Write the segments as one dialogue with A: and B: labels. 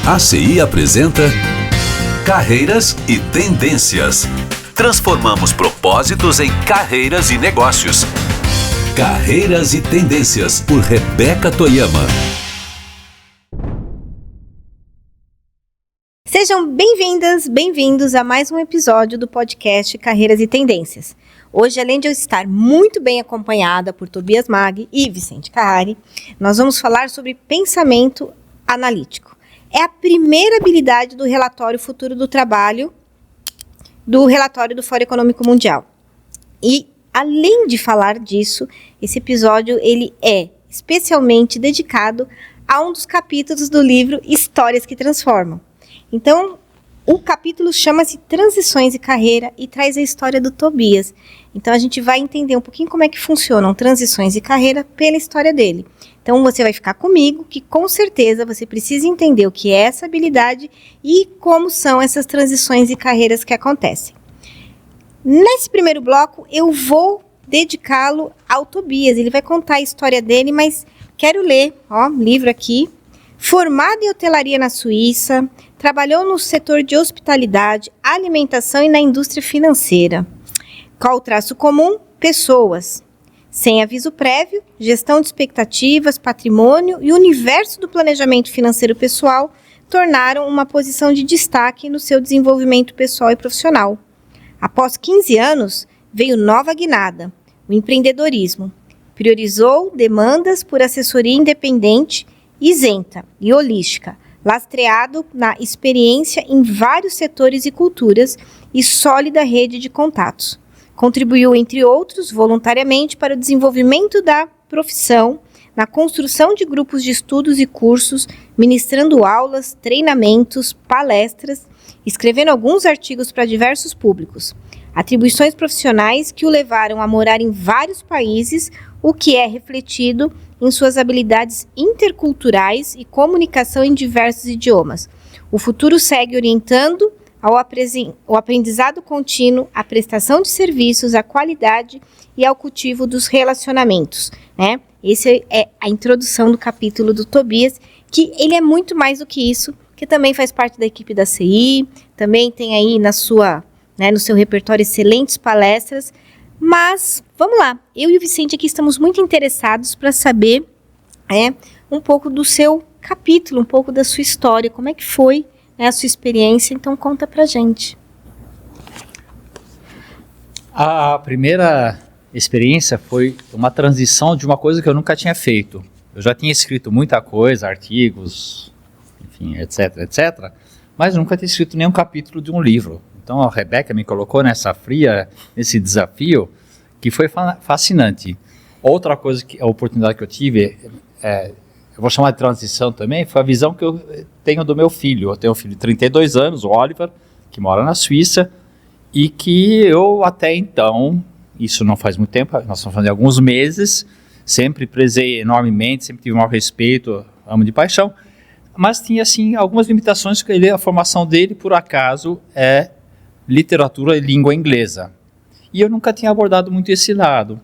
A: ACI apresenta Carreiras e Tendências. Transformamos propósitos em carreiras e negócios. Carreiras e Tendências, por Rebeca Toyama.
B: Sejam bem-vindas, bem-vindos a mais um episódio do podcast Carreiras e Tendências. Hoje, além de eu estar muito bem acompanhada por Tobias Mag e Vicente Carrari, nós vamos falar sobre pensamento analítico. É a primeira habilidade do relatório Futuro do Trabalho, do relatório do Fórum Econômico Mundial. E, além de falar disso, esse episódio ele é especialmente dedicado a um dos capítulos do livro Histórias que Transformam. Então, o capítulo chama-se Transições e Carreira e traz a história do Tobias. Então, a gente vai entender um pouquinho como é que funcionam transições e carreira pela história dele. Então, você vai ficar comigo, que com certeza você precisa entender o que é essa habilidade e como são essas transições e carreiras que acontecem. Nesse primeiro bloco, eu vou dedicá-lo ao Tobias. Ele vai contar a história dele, mas quero ler, livro aqui. Formado em hotelaria na Suíça, trabalhou no setor de hospitalidade, alimentação e na indústria financeira. Qual o traço comum? Pessoas. Sem aviso prévio, gestão de expectativas, patrimônio e o universo do planejamento financeiro pessoal tornaram uma posição de destaque no seu desenvolvimento pessoal e profissional. Após 15 anos, veio nova guinada, o empreendedorismo. Priorizou demandas por assessoria independente, isenta e holística, lastreado na experiência em vários setores e culturas e sólida rede de contatos. Contribuiu, entre outros, voluntariamente para o desenvolvimento da profissão, na construção de grupos de estudos e cursos, ministrando aulas, treinamentos, palestras, escrevendo alguns artigos para diversos públicos. Atribuições profissionais que o levaram a morar em vários países, o que é refletido em suas habilidades interculturais e comunicação em diversos idiomas. O futuro segue orientando ao aprendizado contínuo, à prestação de serviços, à qualidade e ao cultivo dos relacionamentos, né? Essa é a introdução do capítulo do Tobias, que ele é muito mais do que isso, que também faz parte da equipe da CI, também tem aí no seu repertório excelentes palestras. Mas, vamos lá, eu e o Vicente aqui estamos muito interessados para saber um pouco do seu capítulo, um pouco da sua história, como é que foi a sua experiência, então conta pra gente.
C: A primeira experiência foi uma transição de uma coisa que eu nunca tinha feito. Eu já tinha escrito muita coisa, artigos, enfim, etc, mas nunca tinha escrito nenhum capítulo de um livro. Então a Rebeca me colocou nesse desafio, que foi fascinante. Outra coisa, a oportunidade que eu tive, eu vou chamar de transição também, foi a visão que eu tenho do meu filho. Eu tenho um filho de 32 anos, o Oliver, que mora na Suíça, e que eu até então, isso não faz muito tempo, nós estamos falando de alguns meses, sempre prezei enormemente, sempre tive um maior respeito, amo de paixão, mas tinha assim algumas limitações, que a formação dele, por acaso, é literatura e língua inglesa. E eu nunca tinha abordado muito esse lado.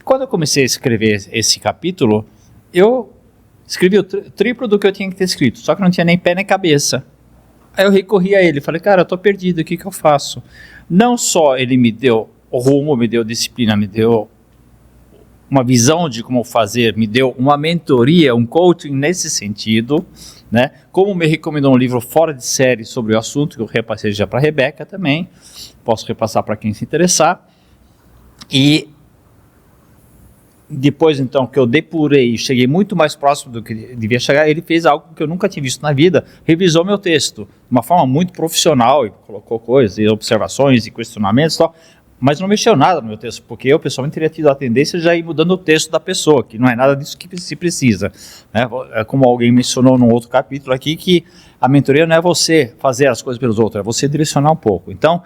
C: Quando eu comecei a escrever esse capítulo, eu escrevi o triplo do que eu tinha que ter escrito, só que não tinha nem pé nem cabeça. Aí eu recorri a ele, falei, cara, eu tô perdido, o que eu faço? Não só ele me deu o rumo, me deu disciplina, me deu uma visão de como fazer, me deu uma mentoria, um coaching nesse sentido, né? Como me recomendou um livro fora de série sobre o assunto, que eu repassei já para a Rebeca também, posso repassar para quem se interessar. E depois, então, que eu depurei e cheguei muito mais próximo do que devia chegar, ele fez algo que eu nunca tinha visto na vida, revisou meu texto de uma forma muito profissional, e colocou coisas, e observações e questionamentos e tal, mas não mexeu nada no meu texto, porque eu pessoalmente teria tido a tendência de já ir mudando o texto da pessoa, que não é nada disso que se precisa, né? Como alguém mencionou num outro capítulo aqui, que a mentoria não é você fazer as coisas pelos outros, é você direcionar um pouco. Então,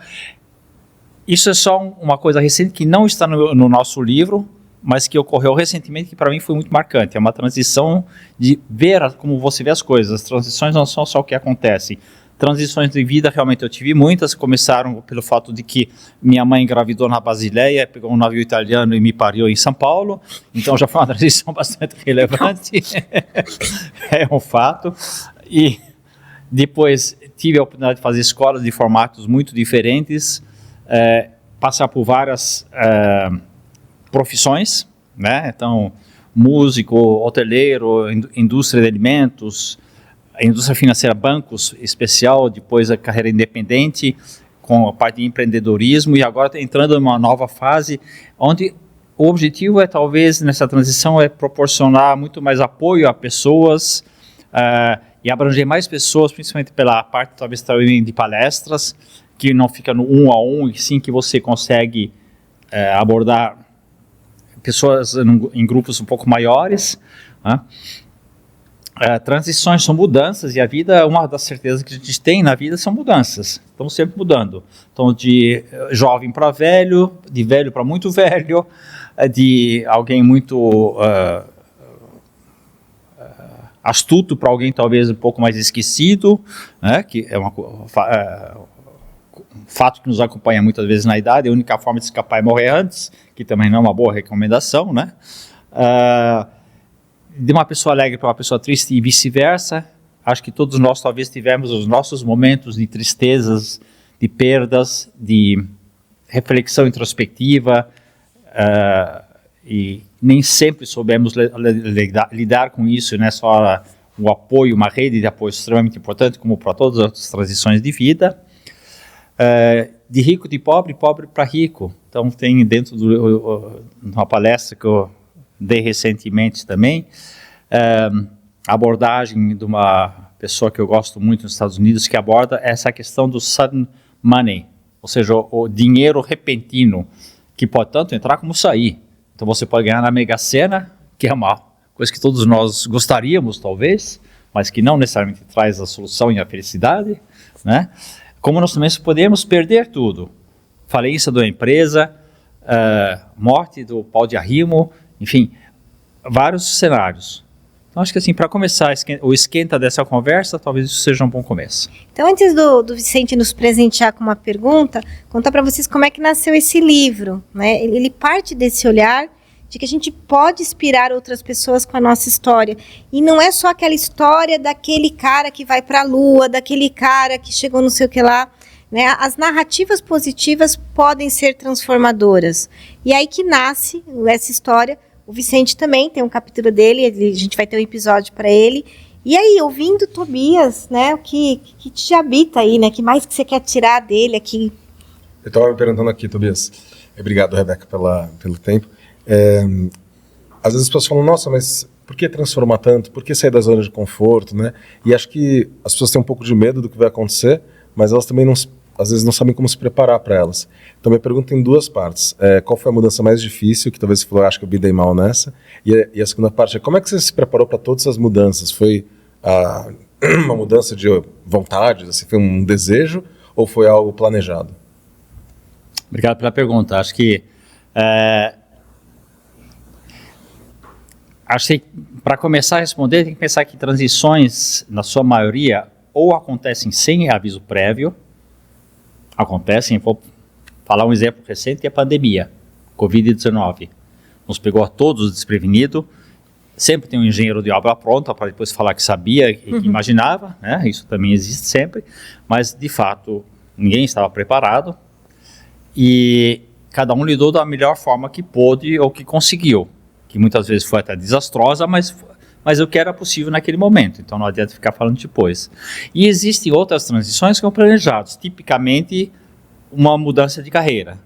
C: isso é só uma coisa recente que não está no nosso livro, mas que ocorreu recentemente, que para mim foi muito marcante. É uma transição de ver como você vê as coisas. As transições não são só o que acontece. Transições de vida, realmente eu tive muitas, começaram pelo fato de que minha mãe engravidou na Basileia, pegou um navio italiano e me pariu em São Paulo, então já foi uma transição bastante relevante, é um fato, e Depois tive a oportunidade de fazer escolas de formatos muito diferentes, passar por várias profissões, né? Então, músico, hoteleiro, indústria de alimentos, indústria financeira, bancos especial, depois a carreira independente, com a parte de empreendedorismo, e agora entrando em uma nova fase, onde o objetivo é, talvez, nessa transição, é proporcionar muito mais apoio a pessoas e abranger mais pessoas, principalmente pela parte, talvez, também de palestras, que não fica no 1 a 1, e sim que você consegue abordar pessoas em grupos um pouco maiores, né? Transições são mudanças, e a vida, uma das certezas que a gente tem na vida são mudanças. Estamos sempre mudando. Então, de jovem para velho, de velho para muito velho, de alguém muito astuto para alguém talvez um pouco mais esquecido, né, que é um fato que nos acompanha muitas vezes na idade. A única forma de escapar é morrer antes, que também não é uma boa recomendação, né? De uma pessoa alegre para uma pessoa triste e vice-versa. Acho que todos nós talvez tivemos os nossos momentos de tristezas, de perdas, de reflexão introspectiva, e nem sempre soubemos lidar com isso, né? Só o apoio, uma rede de apoio extremamente importante, como para todas as outras transições de vida. De rico de pobre, pobre para rico. Então, tem dentro de uma palestra que eu dei recentemente também, a abordagem de uma pessoa que eu gosto muito nos Estados Unidos, que aborda essa questão do sudden money, ou seja, o dinheiro repentino, que pode tanto entrar como sair. Então você pode ganhar na Mega Sena, que é uma coisa que todos nós gostaríamos, talvez, mas que não necessariamente traz a solução e a felicidade, né? Como nós também podemos perder tudo. Falência da empresa, morte do pau de arrimo, enfim, vários cenários. Então, acho que assim, para começar o esquenta dessa conversa, talvez isso seja um bom começo.
B: Então, antes do Vicente nos presentear com uma pergunta, contar para vocês como é que nasceu esse livro, né? Ele parte desse olhar de que a gente pode inspirar outras pessoas com a nossa história. E não é só aquela história daquele cara que vai para a Lua, daquele cara que chegou não sei o que lá, né? As narrativas positivas podem ser transformadoras. E aí que nasce essa história. O Vicente também tem um capítulo dele, a gente vai ter um episódio para ele. E aí, ouvindo Tobias, né, o que te habita aí, né? Que mais que você quer tirar dele aqui?
D: Eu estava me perguntando aqui, Tobias. Obrigado, Rebeca, pelo tempo. Às vezes as pessoas falam, nossa, mas por que transformar tanto? Por que sair da zona de conforto, né? E acho que as pessoas têm um pouco de medo do que vai acontecer, mas elas também às vezes não sabem como se preparar para elas. Então, minha pergunta tem duas partes. Qual foi a mudança mais difícil, que talvez você falou, acho que eu me dei mal nessa? E a segunda parte é, como é que você se preparou para todas essas mudanças? Foi uma mudança de vontade, assim, foi um desejo, ou foi algo planejado?
C: Obrigado pela pergunta. Acho que para começar a responder, tem que pensar que transições, na sua maioria, ou acontecem sem aviso prévio, acontecem, vou falar um exemplo recente, que é a pandemia, Covid-19. Nos pegou a todos desprevenidos, sempre tem um engenheiro de obra pronta para depois falar que sabia e que imaginava, né? Isso também existe sempre, mas de fato ninguém estava preparado e cada um lidou da melhor forma que pôde ou que conseguiu, que muitas vezes foi até desastrosa, mas o que era possível naquele momento, então não adianta ficar falando depois. E existem outras transições que são planejadas, tipicamente uma mudança de carreira.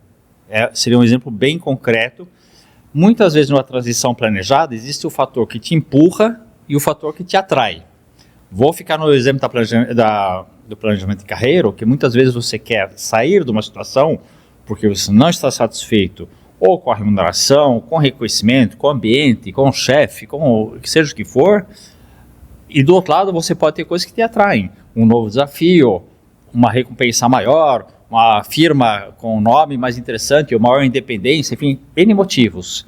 C: Seria um exemplo bem concreto. Muitas vezes numa transição planejada existe o fator que te empurra e o fator que te atrai. Vou ficar no exemplo do planejamento de carreira, que muitas vezes você quer sair de uma situação porque você não está satisfeito ou com a remuneração, com o reconhecimento, com o ambiente, com o chefe, com o que seja o que for. E do outro lado você pode ter coisas que te atraem. Um novo desafio, uma recompensa maior, uma firma com um nome mais interessante, uma maior independência, enfim, N motivos.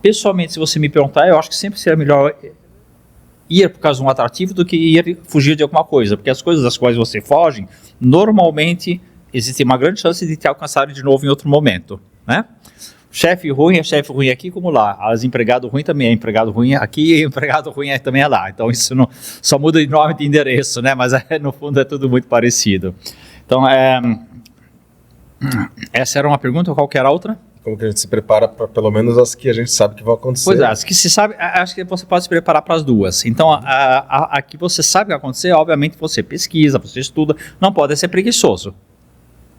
C: Pessoalmente, se você me perguntar, eu acho que sempre será melhor ir por causa de um atrativo do que ir fugir de alguma coisa, porque as coisas das quais você foge, normalmente existe uma grande chance de te alcançarem de novo em outro momento, né? Chefe ruim é chefe ruim aqui como lá. As empregado ruim também é empregado ruim aqui e empregado ruim também é lá. Então isso não, só muda de nome e de endereço, né? Mas no fundo é tudo muito parecido. Então, essa era uma pergunta, qual que era a outra?
D: Como que a gente se prepara para pelo menos as que a gente sabe que vão acontecer?
C: Pois é, as que se sabe, acho que você pode se preparar para as duas. Então, a que você sabe que vai acontecer, obviamente você pesquisa, você estuda, não pode ser preguiçoso.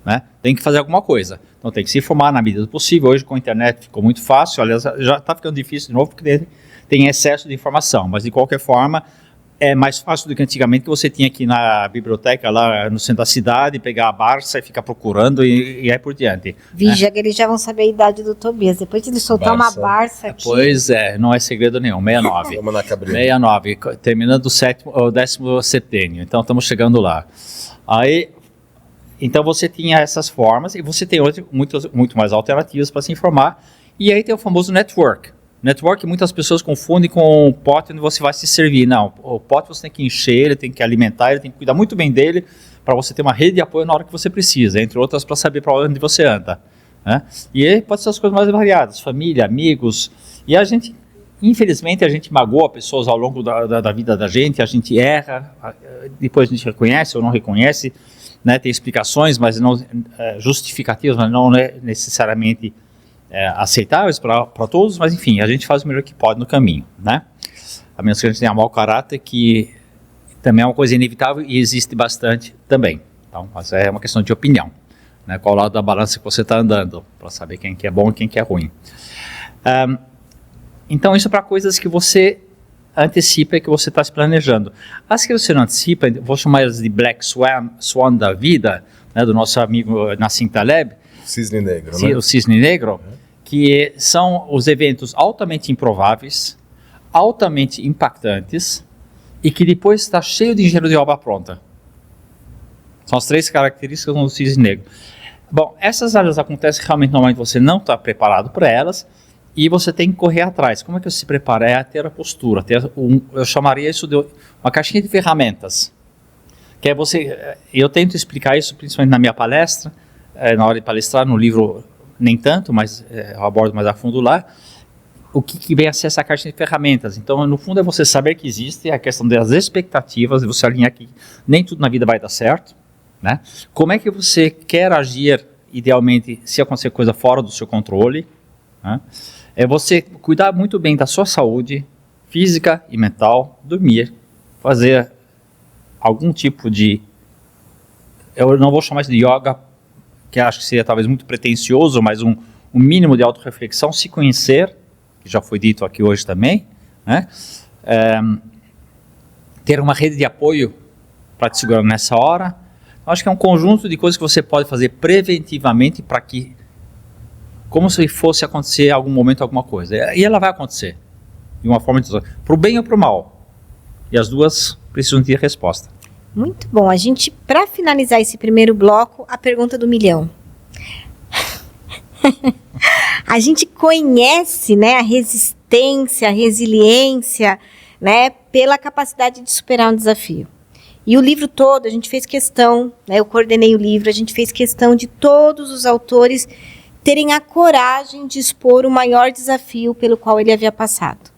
C: Né? Tem que fazer alguma coisa. Então tem que se informar na medida do possível. Hoje com a internet ficou muito fácil, aliás já está ficando difícil de novo porque tem excesso de informação, mas de qualquer forma é mais fácil do que antigamente, que você tinha aqui na biblioteca lá no centro da cidade, pegar a Barça e ficar procurando e aí por diante.
B: Vigia que eles já vão saber a idade do Tobias, depois de ele soltar uma Barça aqui.
C: Pois é, não é segredo nenhum, 69.
D: Vamos lá, Cabrinho.
C: 69, terminando o 10º setênio, então estamos chegando lá. Aí então você tinha essas formas e você tem hoje muito mais alternativas para se informar. E aí tem o famoso network. Network muitas pessoas confundem com o pote onde você vai se servir. Não, o pote você tem que encher, ele tem que alimentar, ele tem que cuidar muito bem dele para você ter uma rede de apoio na hora que você precisa, entre outras para saber para onde você anda. Né? E aí pode ser as coisas mais variadas, família, amigos. E a gente, infelizmente, a gente magoa pessoas ao longo da vida da gente, a gente erra, depois a gente reconhece ou não reconhece. Né, tem explicações, mas não justificativas, mas não necessariamente aceitáveis para todos, mas enfim, a gente faz o melhor que pode no caminho, né? A menos que a gente tenha mau caráter, que também é uma coisa inevitável e existe bastante também. Então, mas é uma questão de opinião, né? Qual lado da balança que você está andando, para saber quem que é bom e quem que é ruim. Então, isso é para coisas que você antecipa e que você está se planejando. As que você não antecipa, vou chamar elas de Black Swan da vida, né, do nosso amigo Nassim Taleb.
D: Cisne negro, né?
C: O cisne negro, que são os eventos altamente improváveis, altamente impactantes e que depois está cheio de engenheiro de obra pronta. São as 3 características do cisne negro. Bom, essas áreas acontecem realmente, normalmente você não está preparado para elas, e você tem que correr atrás. Como é que você se prepara? É ter a postura, eu chamaria isso de uma caixinha de ferramentas. Que é eu tento explicar isso principalmente na minha palestra, na hora de palestrar, no livro nem tanto, mas eu abordo mais a fundo lá, o que vem a ser essa caixinha de ferramentas. Então, no fundo, é você saber que existe a questão das expectativas, você alinhar que nem tudo na vida vai dar certo, né? Como é que você quer agir, idealmente, se acontecer coisa fora do seu controle, né? É você cuidar muito bem da sua saúde física e mental, dormir, fazer algum tipo de, eu não vou chamar isso de yoga, que acho que seria talvez muito pretensioso, mas um mínimo de autorreflexão, se conhecer, que já foi dito aqui hoje também, né? Ter uma rede de apoio para te segurar nessa hora. Acho que é um conjunto de coisas que você pode fazer preventivamente para que, como se fosse acontecer em algum momento alguma coisa. E ela vai acontecer, de uma forma para o bem ou para o mal. E as duas precisam ter resposta.
B: Muito bom. Para finalizar esse primeiro bloco, a pergunta do milhão. A gente conhece, né, a resistência, a resiliência, né, pela capacidade de superar um desafio. E o livro todo, a gente fez questão, né, eu coordenei o livro, a gente fez questão de todos os autores terem a coragem de expor o maior desafio pelo qual ele havia passado.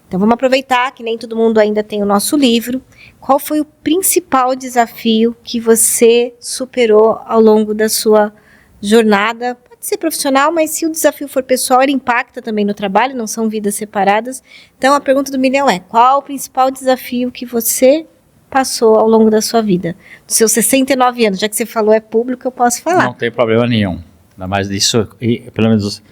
B: Então vamos aproveitar que nem todo mundo ainda tem o nosso livro. Qual foi o principal desafio que você superou ao longo da sua jornada? Pode ser profissional, mas se o desafio for pessoal, ele impacta também no trabalho, não são vidas separadas. Então a pergunta do milhão é: qual o principal desafio que você passou ao longo da sua vida? Dos seus 69 anos, já que você falou é público, eu posso falar.
C: Não tem problema nenhum. Ainda mais disso, pelo menos,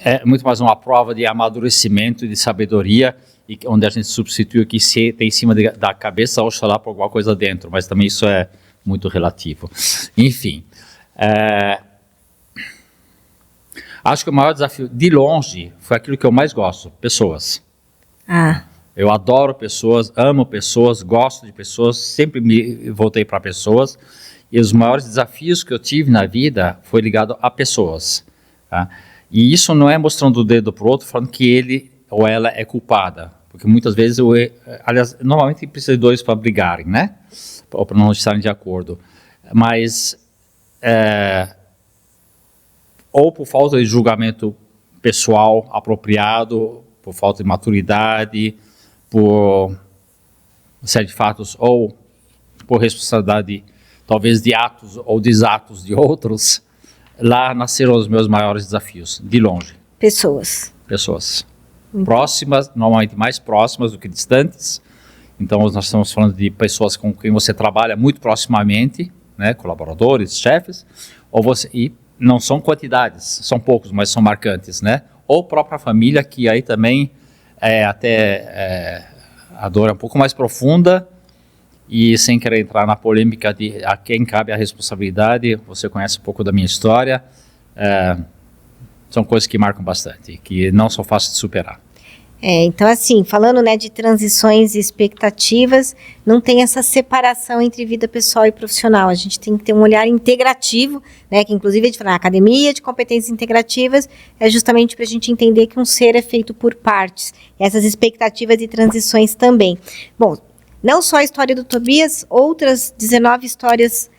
C: é muito mais uma prova de amadurecimento e de sabedoria, e onde a gente substitui o que tem em cima da cabeça, oxalá por alguma coisa dentro, mas também isso é muito relativo. Enfim, acho que o maior desafio, de longe, foi aquilo que eu mais gosto, pessoas. Eu adoro pessoas, amo pessoas, gosto de pessoas, sempre me voltei para pessoas. E os maiores desafios que eu tive na vida foi ligado a pessoas. Tá? E isso não é mostrando o dedo para o outro, falando que ele ou ela é culpada. Porque muitas vezes, aliás, normalmente precisa de 2 para brigarem, né? Ou para não estarem de acordo. Mas ou por falta de julgamento pessoal apropriado, por falta de maturidade, por série de fatos, ou por responsabilidade, talvez, de atos ou desatos de outros, lá nasceram os meus maiores desafios, de longe.
B: Pessoas.
C: Próximas, normalmente mais próximas do que distantes. Então, nós estamos falando de pessoas com quem você trabalha muito proximamente, né, colaboradores, chefes, e não são quantidades, são poucos, mas são marcantes, né? Ou própria família, que aí também a dor é um pouco mais profunda, e sem querer entrar na polêmica de a quem cabe a responsabilidade, você conhece um pouco da minha história, são coisas que marcam bastante, que não são fáceis de superar.
B: Então assim, falando, né, de transições e expectativas, não tem essa separação entre vida pessoal e profissional. A gente tem que ter um olhar integrativo, né, que inclusive a gente fala, a academia de competências integrativas é justamente para a gente entender que um ser é feito por partes, essas expectativas e transições também. Bom, não só a história do Tobias, outras 19 histórias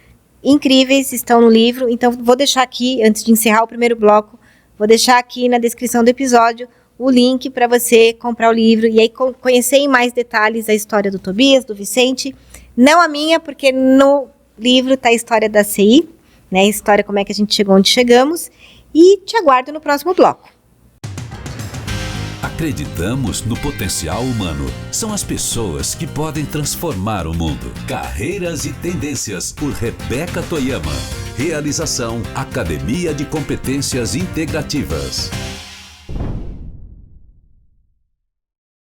B: incríveis estão no livro, então vou deixar aqui, antes de encerrar o primeiro bloco, vou deixar aqui na descrição do episódio o link para você comprar o livro e aí conhecer em mais detalhes a história do Tobias, do Vicente. Não a minha, porque no livro está a história da CI, né, a história como é que a gente chegou onde chegamos, e te aguardo no próximo bloco.
A: Acreditamos no potencial humano. São as pessoas que podem transformar o mundo. Carreiras e Tendências, por Rebeca Toyama. Realização: Academia de Competências Integrativas.